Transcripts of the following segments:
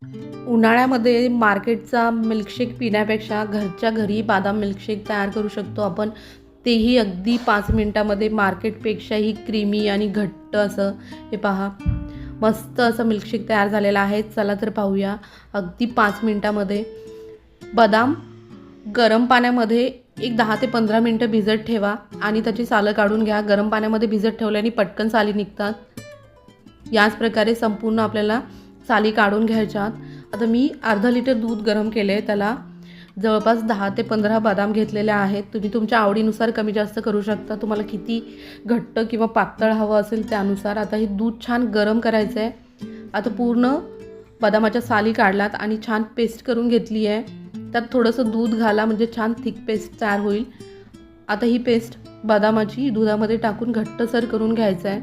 उन्हाळ्यामध्ये मार्केटचा मिल्कशेक पिण्यापेक्षा घरच्या घरी बदाम मिल्कशेक तयार करू शकतो आपण, तेही अगदी 5 मिनिटामध्ये. मार्केटपेक्षाही क्रीमी आणि घट्ट असं. हे पहा, मस्त असं मिल्कशेक तयार झालेला आहे. चला तर पाहूया. अगदी 5 मिनिटामध्ये. बदाम गरम पाण्यामध्ये एक 10 ते 15 मिनटं भिजत ठेवा आणि त्याची सालं काढून घ्या. गरम पाण्यामध्ये भिजत ठेवल्याने पटकन साली निघतात. याच प्रकारे संपूर्ण आपल्याला साली काढून घ्यायच्यात. आता मी अर्धा लिटर दूध गरम केले, त्याला जवळपास 10 ते 15 बदाम घेतलेले आहेत. तुम्ही तुमच्या आवडीनुसार कमी जास्त करू शकता, तुम्हाला किती घट्ट किंवा पातळ हवं असेल त्यानुसार. आता हे दूध छान गरम करायचं आहे. आता पूर्ण बदामाच्या साली काढल्यात आणि छान पेस्ट करून घेतली आहे. त्यात थोडंसं दूध घाला म्हणजे छान थिक पेस्ट तयार होईल. आता ही पेस्ट बदामाची दुधामध्ये टाकून घट्टसर करून घ्यायचं आहे.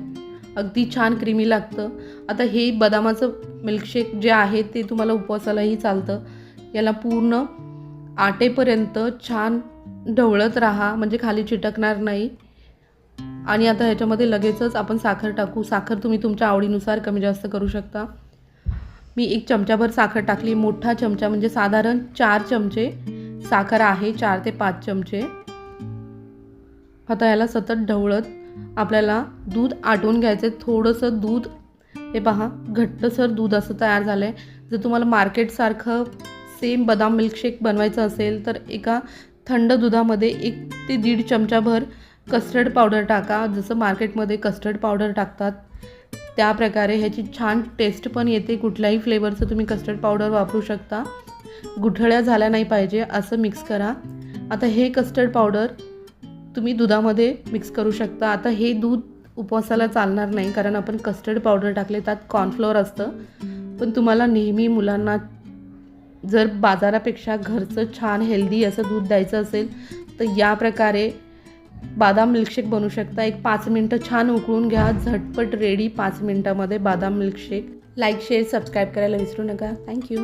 अगदी छान क्रीमी लागतं. आता हे बदामाचं मिल्कशेक जे आहे ते तुम्हाला उपवासालाही चालतं. याला पूर्ण आटेपर्यंत छान ढवळत राहा म्हणजे खाली चिटकणार नाही. आणि आता ह्याच्यामध्ये लगेचच आपण साखर टाकू. साखर तुम्ही तुमच्या आवडीनुसार कमी जास्त करू शकता. मी 1 चमचाभर साखर टाकली. मोठा चमचा म्हणजे साधारण 4 चमचे साखर आहे, 4 ते 5 चमचे. आता याला सतत ढवळत आपल्याला दूध आटवून घ्यायचं आहे. थोडंसं दूध, हे पहा, घट्टसर दूध असं तयार झालं आहे. जर तुम्हाला मार्केटसारखं सेम बदाम मिल्कशेक बनवायचं असेल तर एका थंड दुधामध्ये 1 ते 1.5 चमचाभर कस्टर्ड पावडर टाका. जसं मार्केटमध्ये कस्टर्ड पावडर टाकतात त्या प्रकारे ह्याची छान टेस्ट पण येते. कुठल्याही फ्लेवरचं तुम्ही कस्टर्ड पावडर वापरू शकता. गुठळ्या झाल्या नाही पाहिजे असं मिक्स करा. आता हे कस्टर्ड पावडर तुम्ही दुधामध्ये मिक्स करू शकता. आता हे दूध उपवासाला चालणार नाही कारण आपण कस्टर्ड पावडर टाकले, त्यात कॉर्नफ्लोअर असतं. पण तुम्हाला नेहमी मुलांना जर बाजारापेक्षा घरचं छान हेल्दी असं दूध द्यायचं असेल तर या प्रकारे बदाम मिल्कशेक बनवू शकता. एक 5 मिनटं छान उकळून घ्या. झटपट रेडी 5 मिनटामध्ये बदाम मिल्कशेक. लाईक, शेअर, सबस्क्राईब करायला विसरू नका. थँक्यू.